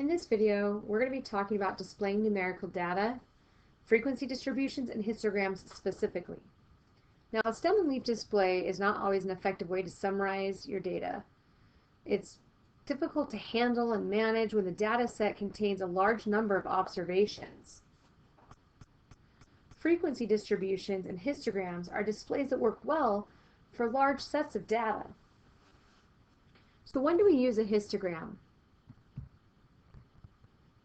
In this video, we're going to be talking about displaying numerical data, frequency distributions, and histograms specifically. Now, a stem and leaf display is not always an effective way to summarize your data. It's difficult to handle and manage when the data set contains a large number of observations. Frequency distributions and histograms are displays that work well for large sets of data. So when do we use a histogram?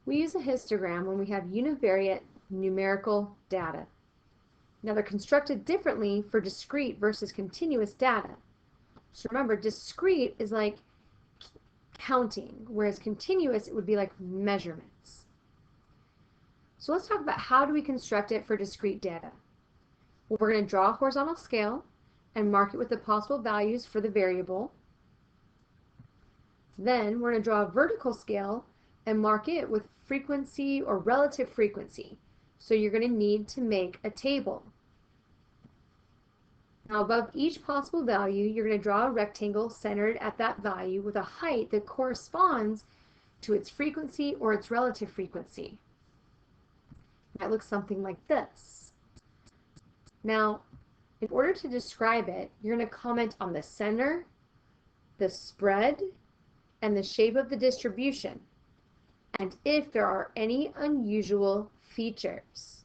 We use a histogram when we have univariate numerical data. Now they're constructed differently for discrete versus continuous data. So remember, discrete is like counting, whereas continuous, it would be like measurements. So let's talk about how do we construct it for discrete data. Well, we're going to draw a horizontal scale and mark it with the possible values for the variable. Then we're going to draw a vertical scale and mark it with frequency or relative frequency. So you're going to need to make a table. Now above each possible value, you're going to draw a rectangle centered at that value with a height that corresponds to its frequency or its relative frequency. That looks something like this. Now, in order to describe it, you're going to comment on the center, the spread, and the shape of the distribution, and if there are any unusual features.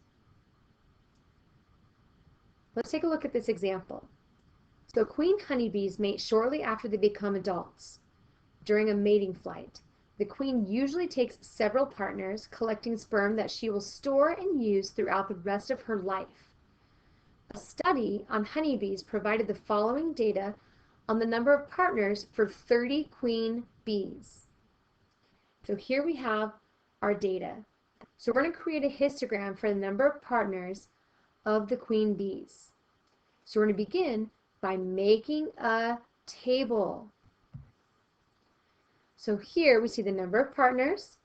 Let's take a look at this example. So queen honeybees mate shortly after they become adults. During a mating flight, the queen usually takes several partners, collecting sperm that she will store and use throughout the rest of her life. A study on honeybees provided the following data on the number of partners for 30 queen bees. So here we have our data. So we're going to create a histogram for the number of partners of the queen bees. So we're going to begin by making a table. So here we see the number of partners,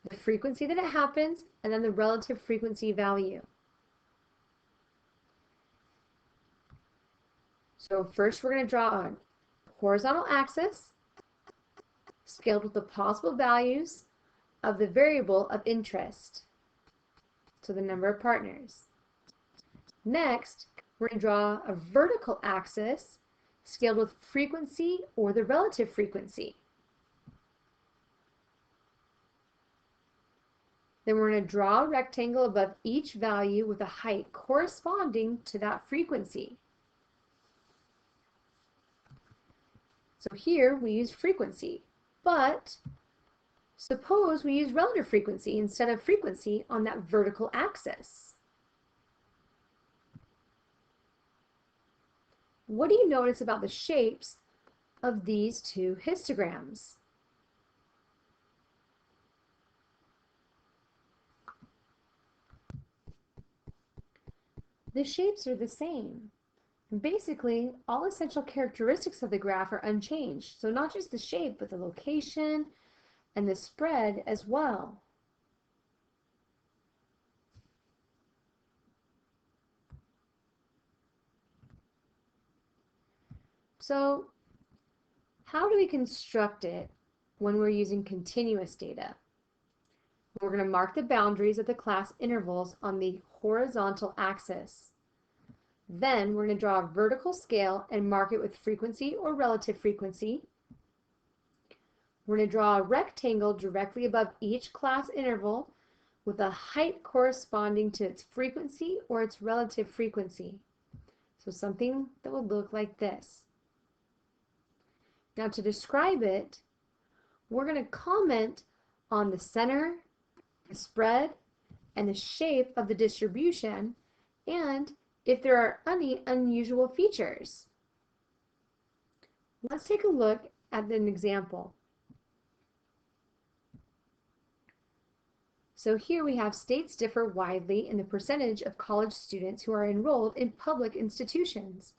the frequency that it happens, and then the relative frequency value. So first we're going to draw a horizontal axis scaled with the possible values of the variable of interest, so the number of partners. Next, we're going to draw a vertical axis scaled with frequency or the relative frequency. Then we're going to draw a rectangle above each value with a height corresponding to that frequency. So here we use frequency, but suppose we use relative frequency instead of frequency on that vertical axis. What do you notice about the shapes of these two histograms? The shapes are the same. Basically, all essential characteristics of the graph are unchanged. So not just the shape, but the location and the spread as well. So how do we construct it when we're using continuous data? We're going to mark the boundaries of the class intervals on the horizontal axis. Then we're going to draw a vertical scale and mark it with frequency or relative frequency. We're going to draw a rectangle directly above each class interval with a height corresponding to its frequency or its relative frequency. So something that would look like this. Now to describe it, we're going to comment on the center, the spread, and the shape of the distribution, and if there are any unusual features. Let's take a look at an example. So here we have states differ widely in the percentage of college students who are enrolled in public institutions.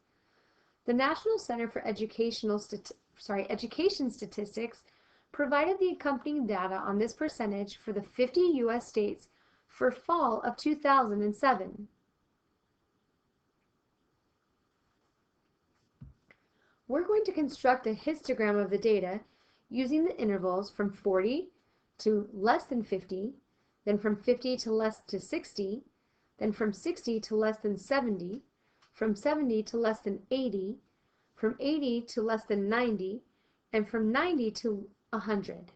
The National Center for Education Statistics provided the accompanying data on this percentage for the 50 U.S. states for fall of 2007. We're going to construct a histogram of the data using the intervals from 40 to less than 50, then from 50 to less to 60, then from 60 to less than 70, from 70 to less than 80, from 80 to less than 90, and from 90 to 100.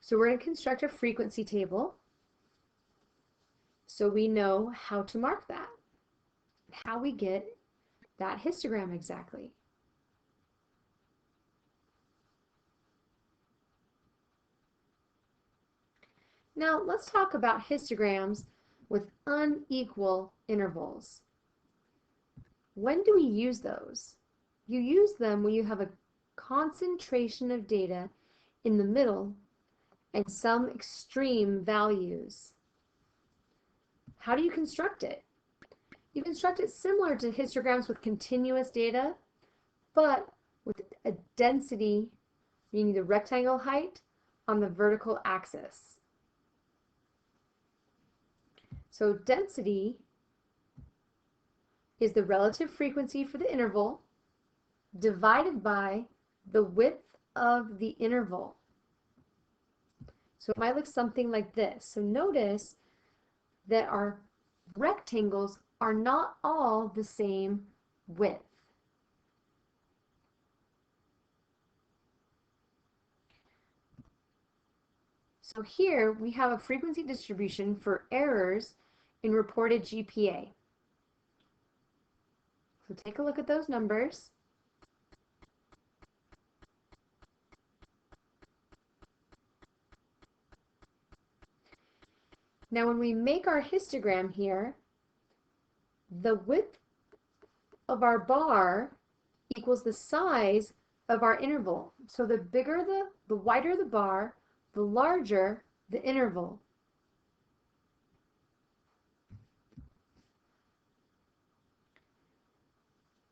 So we're going to construct a frequency table so we know how to mark that, how we get that histogram exactly. Now let's talk about histograms with unequal intervals. When do we use those? You use them when you have a concentration of data in the middle and some extreme values. How do you construct it? You construct it similar to histograms with continuous data, but with a density, meaning the rectangle height, on the vertical axis. So density is the relative frequency for the interval divided by the width of the interval. So it might look something like this. So notice that our rectangles are not all the same width. So here we have a frequency distribution for errors in reported GPA. So take a look at those numbers. Now when we make our histogram here, the width of our bar equals the size of our interval. So the bigger the wider the bar, the larger the interval.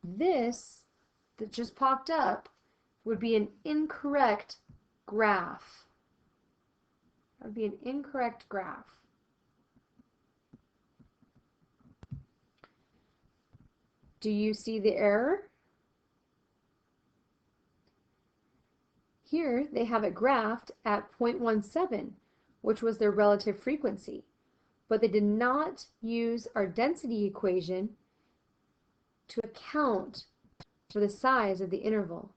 This that just popped up would be an incorrect graph. That would be an incorrect graph. Do you see the error? Here they have it graphed at 0.17, which was their relative frequency, but they did not use our density equation to account for the size of the interval.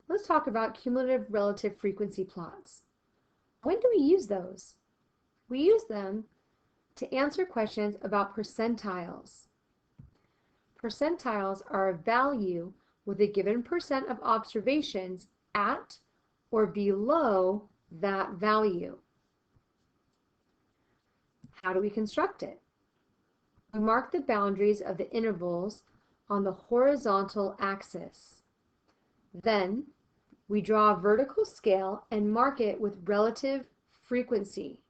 Let's talk about cumulative relative frequency plots. When do we use those? We use them to answer questions about percentiles. Percentiles are a value with a given percent of observations at or below that value. How do we construct it? We mark the boundaries of the intervals on the horizontal axis. Then we draw a vertical scale and mark it with relative frequency.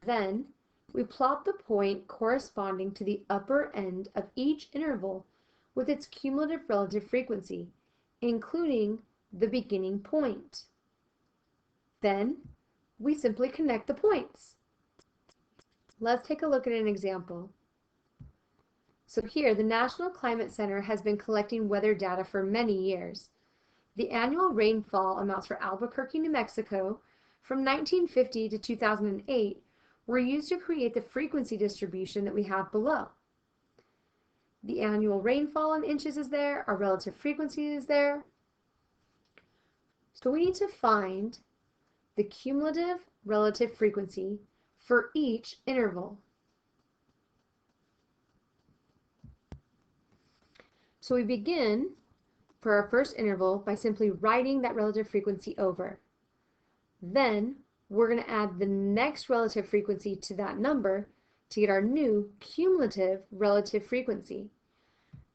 Then we plot the point corresponding to the upper end of each interval with its cumulative relative frequency, including the beginning point. Then we simply connect the points. Let's take a look at an example. So here, the National Climatic Center has been collecting weather data for many years. The annual rainfall amounts for Albuquerque, New Mexico, from 1950 to 2008 were used to create the frequency distribution that we have below. The annual rainfall in inches is there, our relative frequency is there. So we need to find the cumulative relative frequency for each interval. So we begin for our first interval by simply writing that relative frequency over. Then we're going to add the next relative frequency to that number to get our new cumulative relative frequency.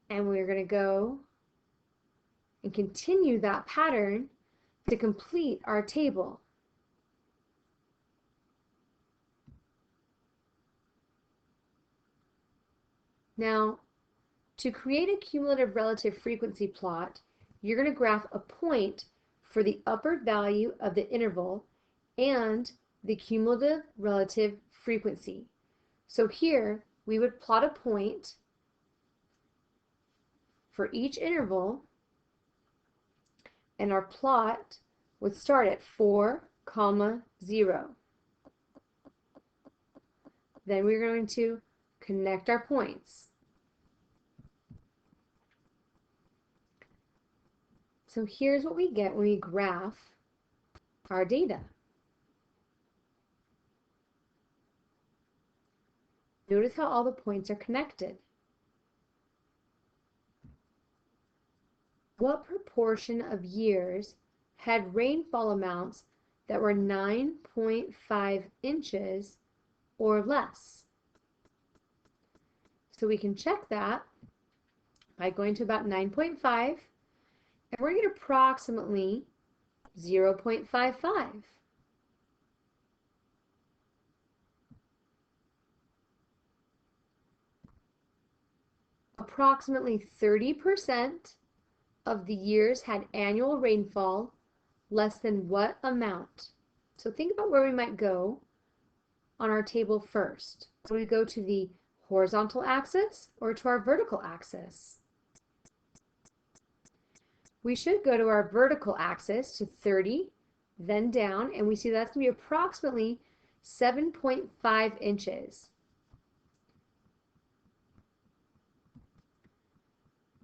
And we're going to go and continue that pattern to complete our table. Now, to create a cumulative relative frequency plot, you're going to graph a point for the upper value of the interval and the cumulative relative frequency. So here, we would plot a point for each interval, and our plot would start at 4, 0. Then we're going to connect our points. So here's what we get when we graph our data. Notice how all the points are connected. What proportion of years had rainfall amounts that were 9.5 inches or less? So we can check that by going to about 9.5, and we're going to get approximately 0.55. Approximately 30% of the years had annual rainfall less than what amount? So think about where we might go on our table first. So we go to the horizontal axis or to our vertical axis? We should go to our vertical axis to 30, then down, and we see that's going to be approximately 7.5 inches.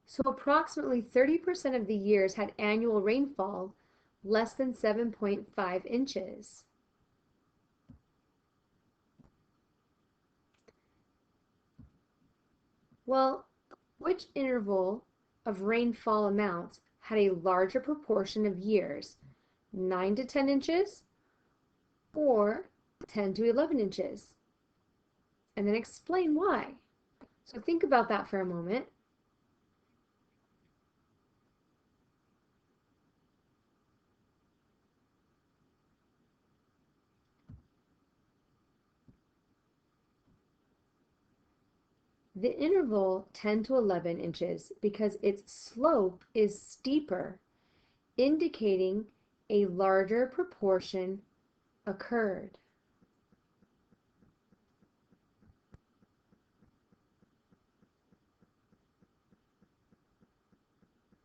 So approximately 30% of the years had annual rainfall less than 7.5 inches. Well, which interval of rainfall amounts had a larger proportion of years, 9 to 10 inches or 10 to 11 inches? And then explain why. So think about that for a moment. The interval 10 to 11 inches because its slope is steeper, indicating a larger proportion occurred.